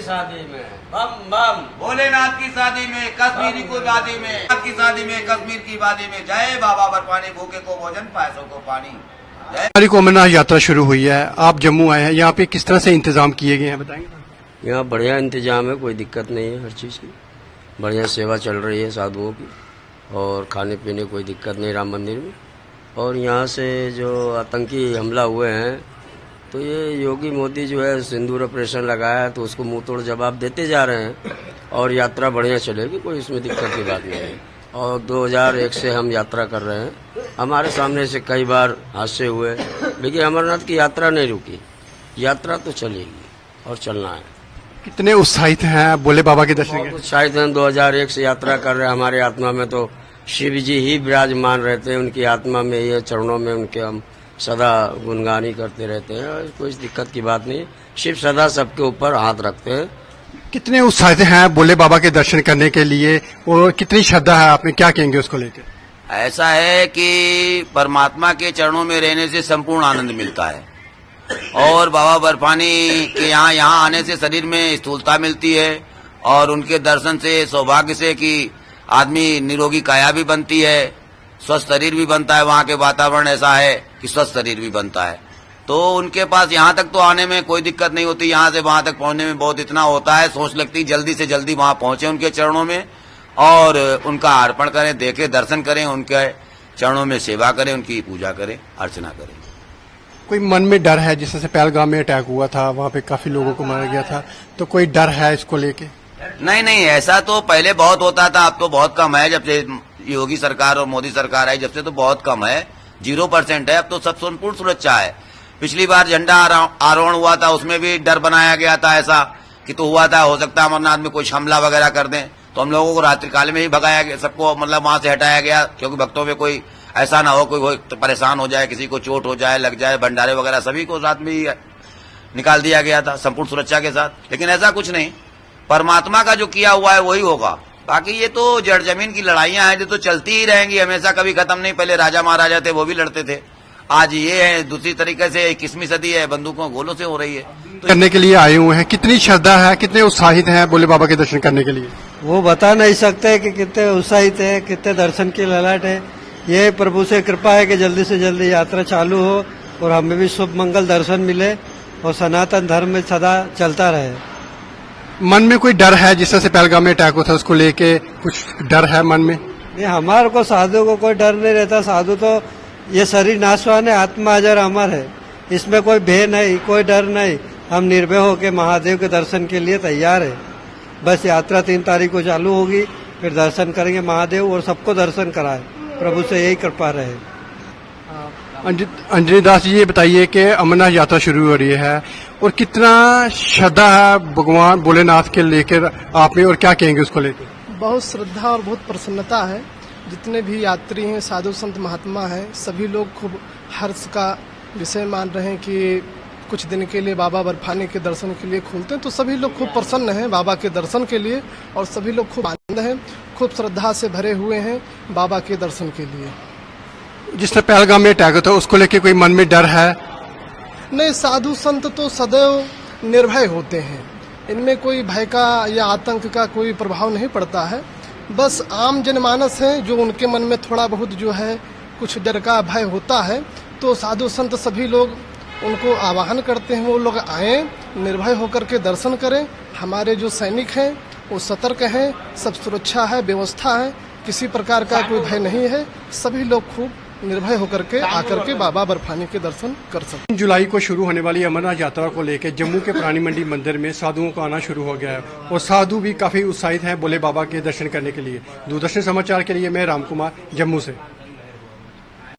शादी में बम बम, भोलेनाथ की शादी में, कश्मीरी की वादी में, की शादी में, कश्मीर की वादी में, जय बाबा बर्फानी, भूखे को भोजन, प्यासों को पानी। हमारी को अमरनाथ यात्रा शुरू हुई है, आप जम्मू आए हैं, यहाँ पे किस तरह से इंतजाम किए गए हैं बताएंगे? यहाँ बढ़िया इंतजाम है, कोई दिक्कत नहीं है, हर चीज़ की बढ़िया सेवा चल रही है साधुओं की, और खाने पीने कोई दिक्कत नहीं राम मंदिर में। और यहाँ से जो आतंकी हमला हुए हैं तो ये योगी मोदी जो है सिंदूर ऑपरेशन लगाया है तो उसको मुंह तोड़ जवाब देते जा रहे हैं, और यात्रा बढ़िया चलेगी, कोई इसमें दिक्कत की बात नहीं है। और 2001 से हम यात्रा कर रहे हैं, हमारे सामने से कई बार हादसे हुए, लेकिन अमरनाथ की यात्रा नहीं रुकी, यात्रा तो चलेगी और चलना है। कितने उत्साहित हैं भोले बाबा के दर्शन के? उत्साहित हैं, 2001 से यात्रा कर रहे हैं, हमारे आत्मा में तो शिव जी ही विराजमान रहते हैं, उनकी आत्मा में, ये चरणों में उनके हम सदा गुणगान ही करते रहते हैं, और कोई दिक्कत की बात नहीं। शिव सदा सबके ऊपर हाथ रखते हैं। कितने उत्साहित हैं भोले बाबा के दर्शन करने के लिए, और कितनी श्रद्धा है आप में, क्या कहेंगे उसको लेकर? ऐसा है कि परमात्मा के चरणों में रहने से संपूर्ण आनंद मिलता है, और बाबा बर्फानी के यहाँ आने से शरीर में स्थूलता मिलती है, और उनके दर्शन से सौभाग्य से कि आदमी निरोगी काया भी बनती है, स्वस्थ शरीर भी बनता है। वहाँ के वातावरण ऐसा है कि स्वस्थ शरीर भी बनता है। तो उनके पास यहाँ तक तो आने में कोई दिक्कत नहीं होती, यहाँ से वहाँ तक पहुँचने में बहुत इतना होता है, सोच लगती जल्दी से जल्दी वहाँ पहुँचे उनके चरणों में, और उनका अर्पण करें, देखें, दर्शन करें, उनके चरणों में सेवा करें, उनकी पूजा करें, अर्चना करें। कोई मन में डर है, जिस तरह से पहलगाम में अटैक हुआ था, वहाँ पे काफी लोगों को मारा गया था, तो कोई डर है इसको लेके? नहीं, ऐसा तो पहले बहुत होता था, अब तो बहुत कम है। जब से योगी सरकार और मोदी सरकार आई, जब से तो बहुत कम है, 0% है। अब तो सब संपूर्ण सुरक्षा है। पिछली बार झंडा आरोहण हुआ था, उसमें भी डर बनाया गया था ऐसा कि तो हुआ था, हो सकता है अमरनाथ में कोई हमला वगैरह कर दें, तो हम लोगों को रात्रिकाल में ही भगाया गया, सबको मतलब वहां से हटाया गया, क्योंकि भक्तों में कोई ऐसा ना हो, कोई परेशान हो जाए, किसी को चोट हो जाए, लग जाए, भंडारे वगैरह सभी को साथ में ही निकाल दिया गया था संपूर्ण सुरक्षा के साथ। लेकिन ऐसा कुछ नहीं, परमात्मा का जो किया हुआ है वही होगा। बाकी ये तो जड़ जमीन की लड़ाइयां हैं जो तो चलती ही रहेंगी हमेशा, कभी खत्म नहीं। पहले राजा महाराजा थे, वो भी लड़ते थे, आज ये है दूसरी तरीके से 21वीं सदी है, बंदूकों गोलों से हो रही है। तो करने के लिए आए हुए हैं, कितनी श्रद्धा है, कितने उत्साहित हैं भोले बाबा के दर्शन करने के लिए? वो बता नहीं सकते कि कितने उत्साहित है, कितने दर्शन की ललाट है। ये प्रभु से कृपा है कि जल्दी से जल्दी यात्रा चालू हो और हमें भी शुभ मंगल दर्शन मिले और सनातन धर्म में सदा चलता रहे। मन में कोई डर है, जिस तरह से पहलगाम में अटैक हुआ था, उसको लेके कुछ डर है मन में? नहीं, हमारे को साधु को कोई डर नहीं रहता। साधु तो ये शरीर नाशवान है, आत्मा अजर अमर है, इसमें कोई भय नहीं, कोई डर नहीं। हम निर्भय होकर महादेव के दर्शन के लिए तैयार है। बस यात्रा 3 तारीख को चालू होगी, फिर दर्शन करेंगे महादेव, और सबको दर्शन कराए, प्रभु से यही कृपा रहे। अंजनी दास जी, ये बताइए कि अमरनाथ यात्रा शुरू हो रही है, और कितना श्रद्धा है भगवान भोलेनाथ के लेकर आप में, और क्या कहेंगे उसको लेकर? बहुत श्रद्धा और बहुत प्रसन्नता है। जितने भी यात्री हैं, साधु संत महात्मा हैं, सभी लोग खूब हर्ष का विषय मान रहे हैं कि कुछ दिन के लिए बाबा बर्फानी के दर्शन के लिए खुलते हैं, तो सभी लोग खूब प्रसन्न हैं बाबा के दर्शन के लिए, और सभी लोग खूब आनंद हैं, खूब श्रद्धा से भरे हुए हैं बाबा के दर्शन के लिए। जिस तरह पहलगाम में अटैक होता है, उसको लेके कोई मन में डर है? नहीं, साधु संत तो सदैव निर्भय होते हैं, इनमें कोई भय का या आतंक का कोई प्रभाव नहीं पड़ता है। बस आम जनमानस है जो उनके मन में थोड़ा बहुत जो है कुछ डर का भय होता है, तो साधु संत सभी लोग उनको आह्वान करते हैं वो लोग आएँ, निर्भय होकर के दर्शन करें। हमारे जो सैनिक हैं वो सतर्क हैं, सब सुरक्षा है, व्यवस्था है, किसी प्रकार का कोई भय नहीं है। सभी लोग खूब निर्भय होकर के आकर के बाबा बर्फानी के दर्शन कर सकते। 3 जुलाई को शुरू होने वाली अमरनाथ यात्रा को लेकर जम्मू के पुरानी मंडी मंदिर में साधुओं का आना शुरू हो गया है, और साधु भी काफी उत्साहित हैं भोले बाबा के दर्शन करने के लिए। दूरदर्शन समाचार के लिए मैं राम कुमार, जम्मू से।